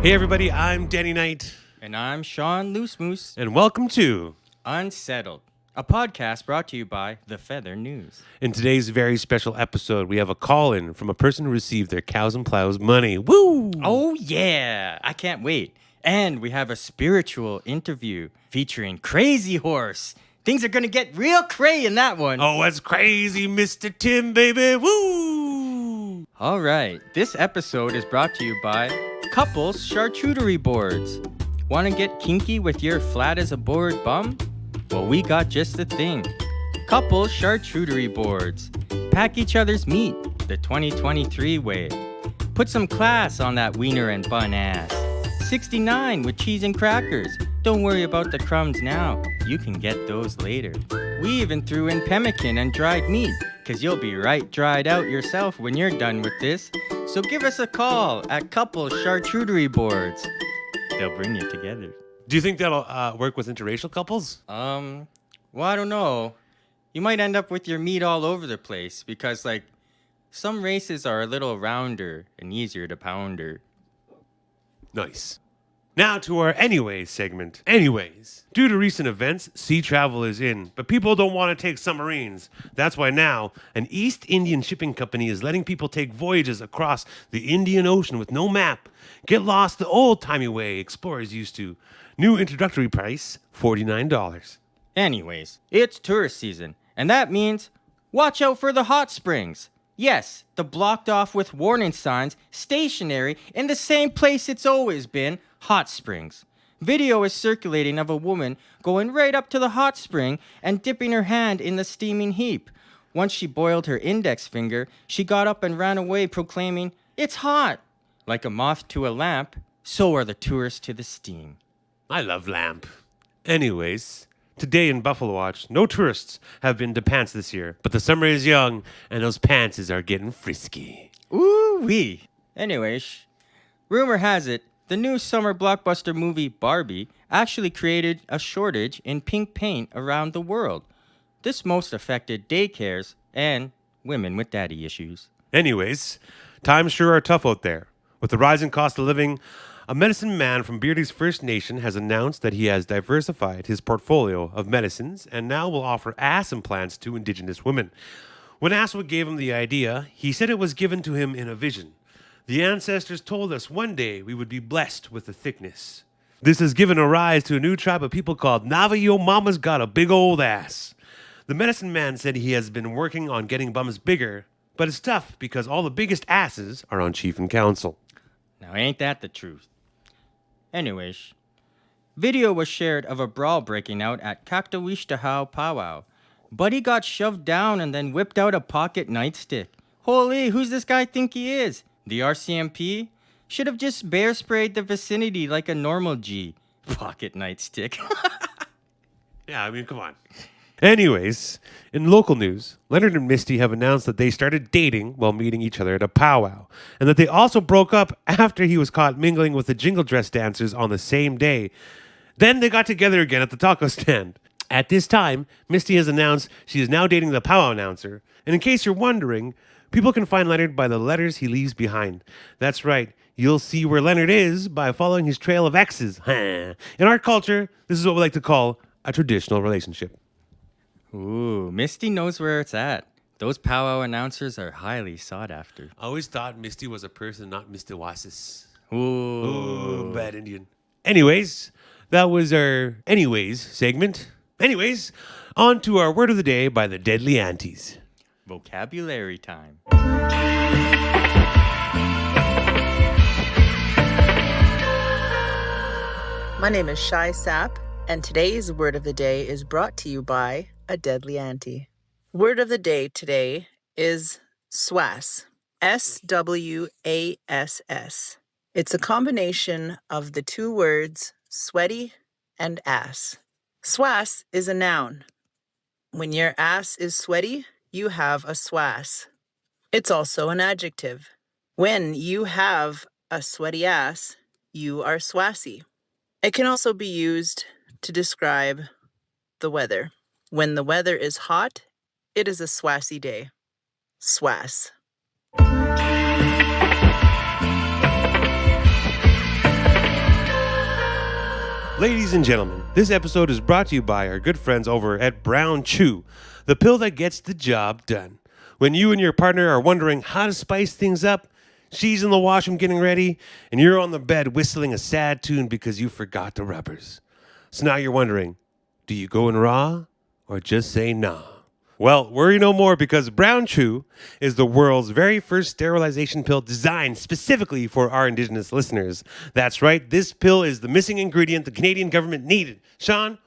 Hey everybody, I'm Danny Knight. And I'm Sean Loose Moose. And welcome to Unsettled, a podcast brought to you by The Feather News. In today's very special episode, we have a call-in from a person who received their Cows and Plows money. Woo! Oh yeah, I can't wait. And we have a spiritual interview featuring Crazyhorse. Things are gonna get real cray in that one. Oh, that's crazy, Mr. Tim, baby. Woo! All right, this episode is brought to you by Couples Charcuterie Boards. Want to get kinky with your flat as a board bum? Well, we got just the thing. Couples Charcuterie Boards. Pack each other's meat the 2023 way. Put some class on that wiener and bun ass. 69 with cheese and crackers. Don't worry about the crumbs now. You can get those later. We even threw in pemmican and dried meat, cause you'll be right dried out yourself when you're done with this. So give us a call at Couples Charcuterie Boards. They'll bring you together. Do you think that'll work with interracial couples? Well, I don't know. You might end up with your meat all over the place because, some races are a little rounder and easier to pounder. Nice. Now to our Anyways segment. Anyways, due to recent events, sea travel is in, but people don't want to take submarines. That's why now, an East Indian shipping company is letting people take voyages across the Indian Ocean with no map. Get lost the old-timey way explorers used to. New introductory price, $49. Anyways, it's tourist season, and that means watch out for the hot springs. Yes, the blocked off with warning signs, stationary, in the same place it's always been, hot springs. Video is circulating of a woman going right up to the hot spring and dipping her hand in the steaming heap. Once she boiled her index finger, she got up and ran away proclaiming, "It's hot!" Like a moth to a lamp, so are the tourists to the steam. I love lamp. Anyways, today in Buffalo Watch, no tourists have been to pants this year, but the summer is young and those pantses are getting frisky. Ooh-wee. Anyways, rumor has it, the new summer blockbuster movie Barbie actually created a shortage in pink paint around the world. This most affected daycares and women with daddy issues. Anyways, times sure are tough out there. With the rising cost of living, a medicine man from Beardy's First Nation has announced that he has diversified his portfolio of medicines and now will offer ass implants to Indigenous women. When asked what gave him the idea, he said it was given to him in a vision. The ancestors told us one day we would be blessed with the thickness. This has given a rise to a new tribe of people called Navajo Mama's Got a Big Old Ass. The medicine man said he has been working on getting bums bigger, but it's tough because all the biggest asses are on chief and council. Now ain't that the truth? Anyways, video was shared of a brawl breaking out at Kaktawishtahau Powwow. Buddy got shoved down and then whipped out a pocket nightstick. Holy, who's this guy think he is? The RCMP? Should have just bear sprayed the vicinity like a normal G. Pocket nightstick. Yeah, I mean, come on. Anyways, in local news, Leonard and Misty have announced that they started dating while meeting each other at a powwow, and that they also broke up after he was caught mingling with the jingle dress dancers on the same day. Then they got together again at the taco stand. At this time, Misty has announced she is now dating the powwow announcer, and in case you're wondering, people can find Leonard by the letters he leaves behind. That's right, you'll see where Leonard is by following his trail of X's. In our culture, this is what we like to call a traditional relationship. Ooh, Misty knows where it's at. Those powwow announcers are highly sought after. I always thought Misty was a person, not Mr. Wasis. Ooh. Bad Indian. Anyways, that was our Anyways segment. Anyways, on to our word of the day by the Deadly Aunties. Vocabulary time. My name is Shai Sapp, and today's word of the day is brought to you by a deadly auntie. Word of the day today is swass. S-W-A-S-S. It's a combination of the two words sweaty and ass. Swass is a noun. When your ass is sweaty, you have a swass. It's also an adjective. When you have a sweaty ass, you are swassy. It can also be used to describe the weather. When the weather is hot, it is a swassy day. Swass. Ladies and gentlemen, this episode is brought to you by our good friends over at Brown Chew, the pill that gets the job done. When you and your partner are wondering how to spice things up, she's in the washroom getting ready, and you're on the bed whistling a sad tune because you forgot the rubbers. So now you're wondering, do you go in raw or just say nah? Well, worry no more because Brown Chew is the world's very first sterilization pill designed specifically for our Indigenous listeners. That's right, this pill is the missing ingredient the Canadian government needed. Sean,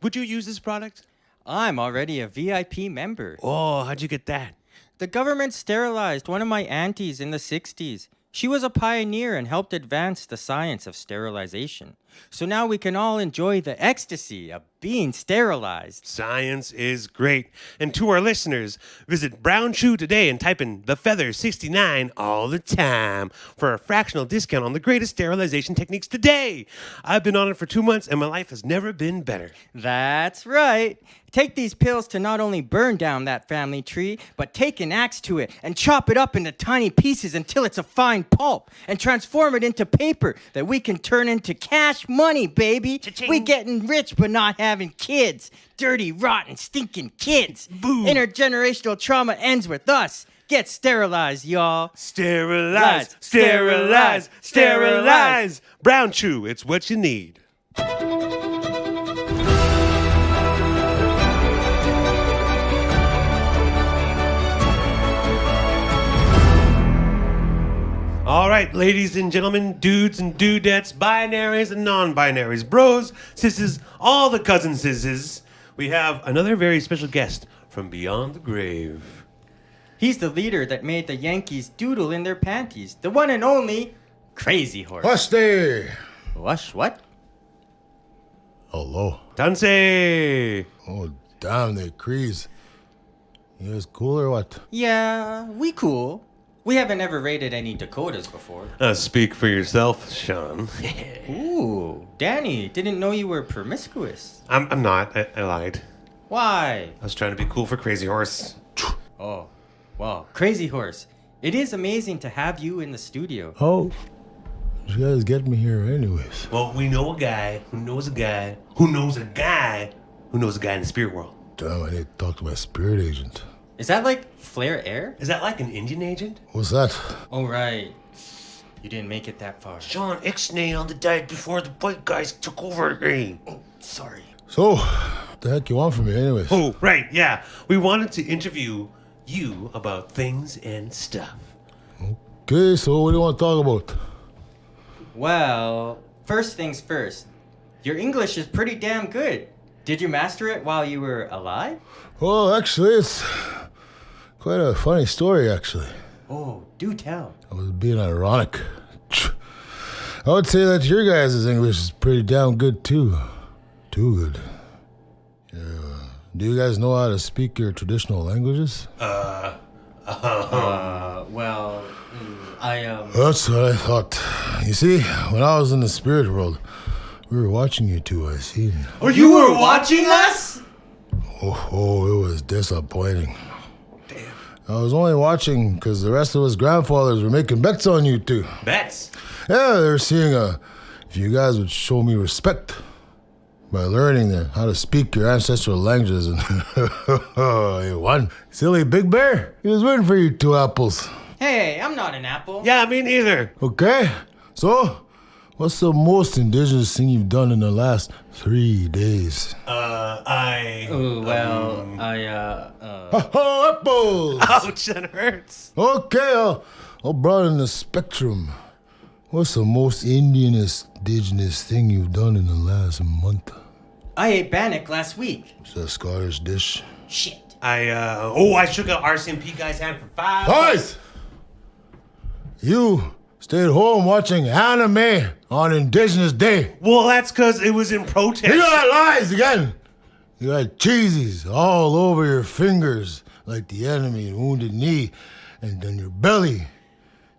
would you use this product? I'm already a VIP member. Oh, how'd you get that? The government sterilized one of my aunties in the 60s. She was a pioneer and helped advance the science of sterilization. So now we can all enjoy the ecstasy of being sterilized. Science is great. And to our listeners, visit Brown Chew today and type in the Feather 69 all the time for a fractional discount on the greatest sterilization techniques today. I've been on it for 2 months and my life has never been better. That's right. Take these pills to not only burn down that family tree, but take an axe to it and chop it up into tiny pieces until it's a fine pulp and transform it into paper that we can turn into cash money, baby. Cha-ching. We getting rich but not having kids. Dirty, rotten, stinking kids. Boo. Intergenerational trauma ends with us. Get sterilized, y'all. Sterilize, sterilize, sterilize. Brown Chew, it's what you need. All right, ladies and gentlemen, dudes and dudettes, binaries and non-binaries, bros, sisses, all the cousin sisses, we have another very special guest from beyond the grave. He's the leader that made the Yankees doodle in their panties. The one and only Crazyhorse. What's there? What? Hello. Tansei! Oh, damn, they Crees. You guys cool or what? Yeah, we cool. We haven't ever raided any Dakotas before. Speak for yourself, Sean. Ooh, Danny, didn't know you were promiscuous. I'm not. I lied. Why? I was trying to be cool for Crazyhorse. Oh, wow. Crazyhorse, it is amazing to have you in the studio. Oh, you guys get me here anyways. Well, we know a guy who knows a guy who knows a guy who knows a guy in the spirit world. Damn, I need to talk to my spirit agent. Is that like Flare Air? Is that like an Indian agent? What's that? Oh, right. You didn't make it that far. Sean, Ixnay on the died before the white guys took over the game. Sorry. So, what the heck you want from me anyways? Oh, right, yeah. We wanted to interview you about things and stuff. Okay, so what do you want to talk about? Well, first things first. Your English is pretty damn good. Did you master it while you were alive? Well, actually, it's quite a funny story, actually. Oh, do tell. I was being ironic. I would say that your guys' English is pretty damn good, too. Too good. Yeah. Do you guys know how to speak your traditional languages? Well, That's what I thought. You see, when I was in the spirit world, we were watching you two, I see. Oh, you were watching us? Oh, it was disappointing. Damn. I was only watching because the rest of us grandfathers were making bets on you two. Bets? Yeah, they were seeing if you guys would show me respect by learning how to speak your ancestral languages. And you won. Silly Big Bear, he was waiting for you two apples. Hey, I'm not an apple. Yeah, me neither. Okay, so what's the most indigenous thing you've done in the last 3 days? Apples! Ouch, that hurts. Okay, I'll broaden the spectrum. What's the most indigenous thing you've done in the last month? I ate bannock last week. It's a Scottish dish. Shit. I shook a RCMP guy's hand for 5. Guys! You stayed home watching anime on Indigenous Day. Well, that's because it was in protest. You got lies again. You got cheesies all over your fingers like the enemy in Wounded Knee, and on your belly.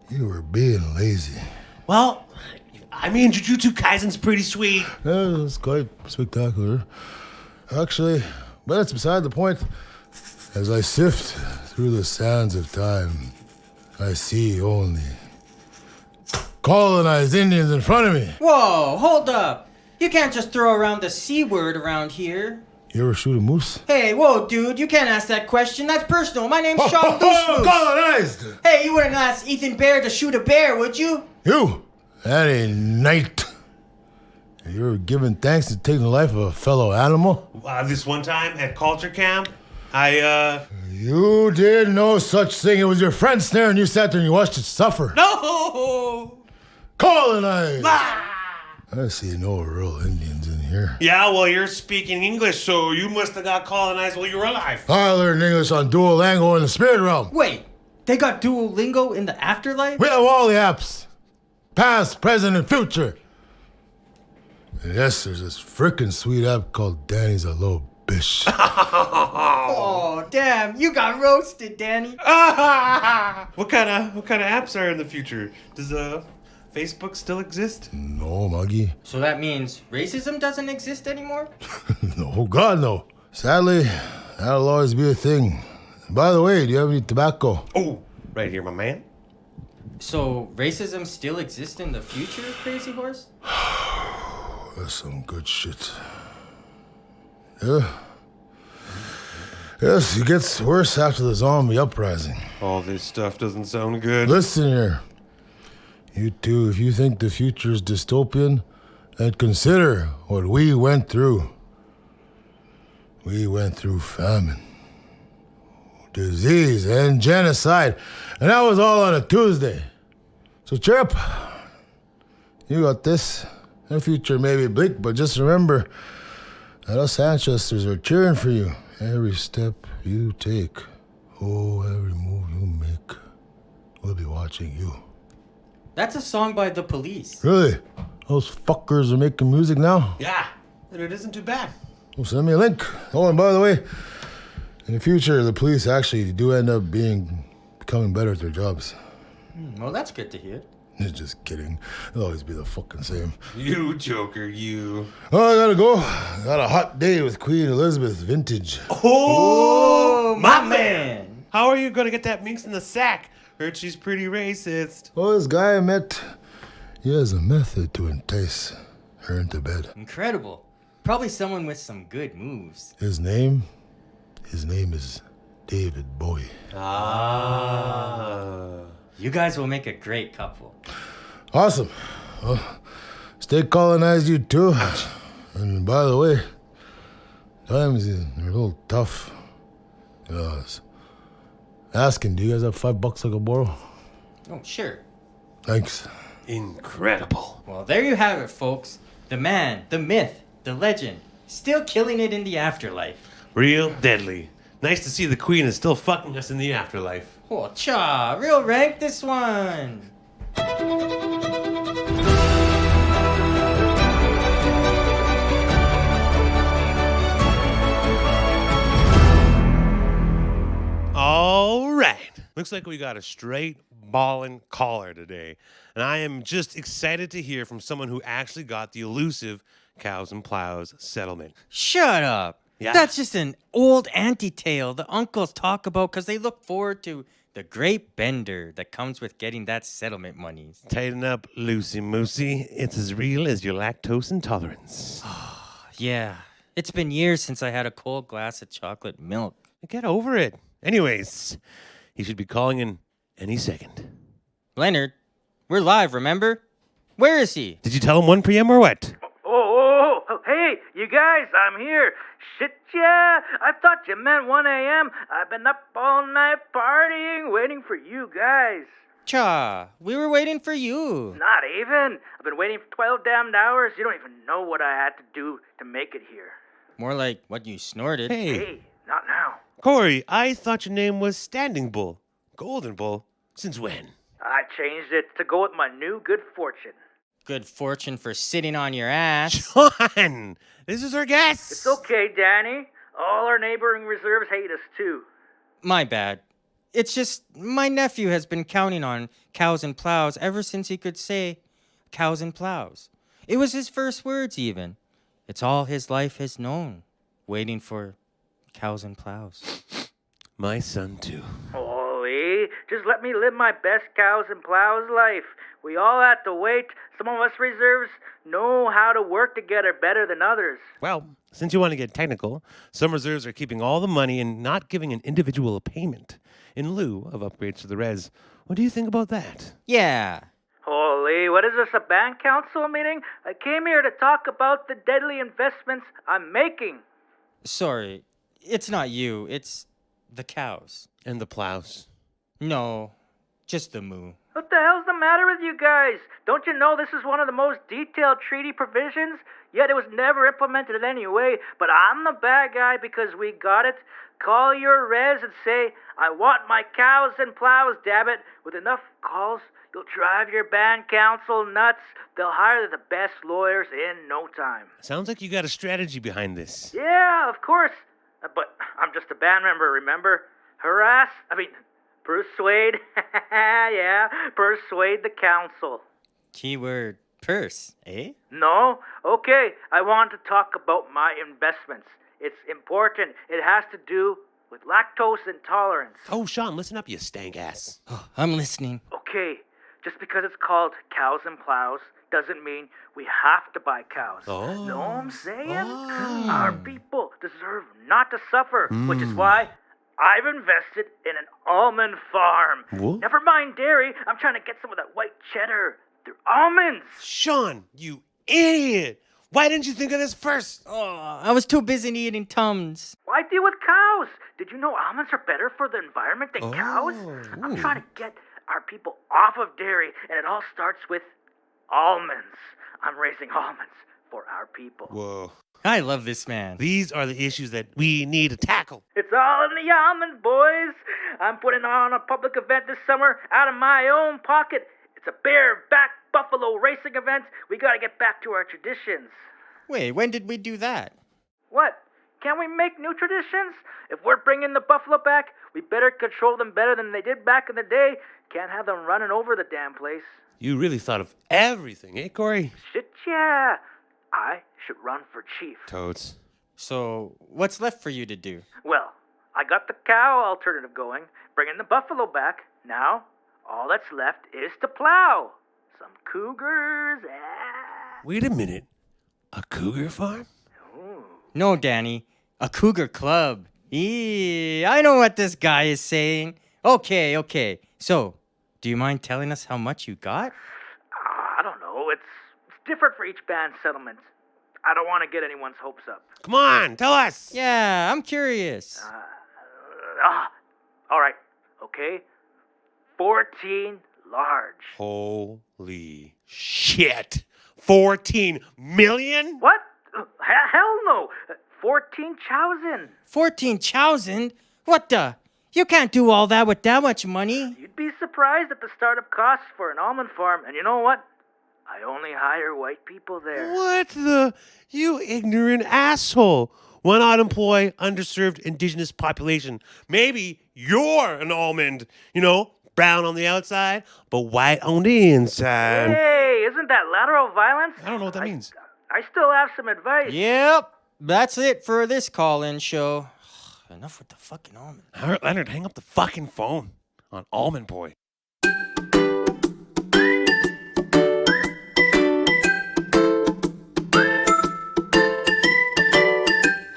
You were being lazy. Well, I mean, Jujutsu Kaisen's pretty sweet. Yeah, it's quite spectacular. Actually, but that's beside the point. As I sift through the sands of time, I see only colonized Indians in front of me. Whoa, hold up. You can't just throw around the C word around here. You ever shoot a moose? Hey, whoa, dude, you can't ask that question. That's personal. My name's Sean Goosemoose. Colonized! Hey, you wouldn't ask Ethan Bear to shoot a bear, would you? You! That ain't night. You're giving thanks to taking the life of a fellow animal? This one time at culture camp, You did no such thing. It was your friend Snare and you sat there and you watched it suffer. No! Colonized! Ah! I see no real Indians in here. Yeah, well, you're speaking English, so you must have got colonized while you were alive. I learned English on Duolingo in the spirit realm. Wait, they got Duolingo in the afterlife? We have all the apps. Past, present, and future. And yes, there's this frickin' sweet app called Danny's a Little Bish. Oh, damn, you got roasted, Danny. What kind of apps are in the future? Does Facebook still exist? No, Muggy. So that means racism doesn't exist anymore? No, God, no. Sadly, that'll always be a thing. By the way, do you have any tobacco? Oh, right here, my man. So racism still exists in the future, Crazyhorse? That's some good shit. Yeah. Yes, it gets worse after the zombie uprising. All this stuff doesn't sound good. Listen here. You two, if you think the future's dystopian, then consider what we went through. We went through famine, disease, and genocide. And that was all on a Tuesday. So cheer up. You got this. The future may be bleak, but just remember that us ancestors are cheering for you. Every step you take, every move you make, we'll be watching you. That's a song by The Police. Really? Those fuckers are making music now? Yeah, and it isn't too bad. Well, send me a link. Oh, and by the way, in the future, the police actually do end up becoming better at their jobs. Well, that's good to hear. Just kidding. They'll always be the fucking same. You joker, you. Oh, I gotta go. Got a hot day with Queen Elizabeth vintage. Oh, my man. How are you gonna get that minx in the sack? Heard she's pretty racist. Oh, this guy I met, he has a method to entice her into bed. Incredible. Probably someone with some good moves. His name is David Bowie. You guys will make a great couple. Awesome. Well, stay colonized, you two. And by the way, times are a little tough. I was asking, do you guys have $5 I could borrow? Oh, sure. Thanks. Incredible. Well, there you have it, folks. The man, the myth, the legend, still killing it in the afterlife. Real deadly. Nice to see the queen is still fucking us in the afterlife. Oh, cha, real rank this one. All right. Looks like we got a straight ballin' caller today. And I am just excited to hear from someone who actually got the elusive Cows and Plows settlement. Shut up. Yeah. That's just an old auntie tale the uncles talk about because they look forward to the great bender that comes with getting that settlement monies. Tighten up, Lucy Moosey. It's as real as your lactose intolerance. Yeah, it's been years since I had a cold glass of chocolate milk. Get over it. Anyways, he should be calling in any second. Leonard, we're live, remember? Where is he? Did you tell him 1 p.m. or what? Oh, hey, you guys, I'm here. Shit, yeah, I thought you meant 1 a.m. I've been up all night partying, waiting for you guys. Cha, we were waiting for you. Not even. I've been waiting for 12 damned hours. You don't even know what I had to do to make it here. More like what you snorted. Hey, not now. Corey, I thought your name was Standing Bull. Golden Bull. Since when? I changed it to go with my new good fortune. Good fortune for sitting on your ass. John, this is our guest. It's okay, Danny. All our neighboring reserves hate us, too. My bad. It's just my nephew has been counting on Cows and Plows ever since he could say Cows and Plows. It was his first words, even. It's all his life has known, waiting for Cows and Plows. My son, too. Oh, eh? Just let me live my best Cows and Plows life. We all have to wait. Some of us reserves know how to work together better than others. Well, since you want to get technical, some reserves are keeping all the money and not giving an individual a payment in lieu of upgrades to the res. What do you think about that? Yeah. Holy, what is this, a band council meeting? I came here to talk about the deadly investments I'm making. Sorry, it's not you. It's the cows. And the plows. No, just the moo. What the hell's the matter with you guys? Don't you know this is one of the most detailed treaty provisions? Yet it was never implemented in any way, but I'm the bad guy because we got it. Call your res and say, I want my Cows and Plows, damn it. With enough calls, you'll drive your band council nuts. They'll hire the best lawyers in no time. Sounds like you got a strategy behind this. Yeah, of course. But I'm just a band member, remember? Persuade. Yeah, persuade the council. Keyword purse, eh? No? Okay, I want to talk about my investments. It's important. It has to do with lactose intolerance. Oh, Sean, listen up, you stank ass. Oh, I'm listening. Okay, just because it's called Cows and Plows doesn't mean we have to buy cows. Oh. Know what I'm saying? Oh. Our people deserve not to suffer, which is why I've invested in an almond farm. What? Never mind dairy. I'm trying to get some of that white cheddar through almonds. Sean, you idiot! Why didn't you think of this first? Oh, I was too busy eating Tums. Why deal with cows? Did you know almonds are better for the environment than cows? I'm ooh. trying to get our people off of dairy, and it all starts with almonds. I'm raising almonds for our people. Whoa. I love this man. These are the issues that we need to tackle. It's all in the almond, boys. I'm putting on a public event this summer out of my own pocket. It's a bareback buffalo racing event. We gotta get back to our traditions. Wait, when did we do that? What? Can't we make new traditions? If we're bringing the buffalo back, we better control them better than they did back in the day. Can't have them running over the damn place. You really thought of everything, eh, Corey? Shit, yeah. I should run for chief. Toads. So, what's left for you to do? Well, I got the cow alternative going, bringing the buffalo back. Now, all that's left is to plow. Some cougars. Wait a minute. A cougar farm? Ooh. No, Danny. A cougar club. I know what this guy is saying. Okay. So, do you mind telling us how much you got? I don't know. It's different for each band settlement. I don't want to get anyone's hopes up. Come on, tell us. Yeah, I'm curious. All right. Okay. 14 large. Holy shit. 14 million? What? Hell no. 14,000. 14,000? What the? You can't do all that with that much money. You'd be surprised at the startup costs for an almond farm. And you know what? I only hire white people there. What the? You ignorant asshole. Why not employ underserved indigenous population? Maybe you're an almond, brown on the outside, but white on the inside. Hey, isn't that lateral violence? I don't know what that means. I still have some advice. Yep, that's it for this call-in show. Enough with the fucking almond. All right, Leonard, hang up the fucking phone on Almond Boy.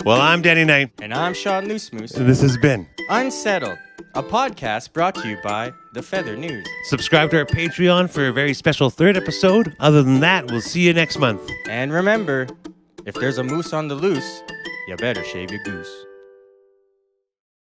Well, I'm Danny Knight. And I'm Sean Loosemoose. This has been Unsettled, a podcast brought to you by The Feather News. Subscribe to our Patreon for a very special third episode. Other than that, we'll see you next month. And remember, if there's a moose on the loose, you better shave your goose.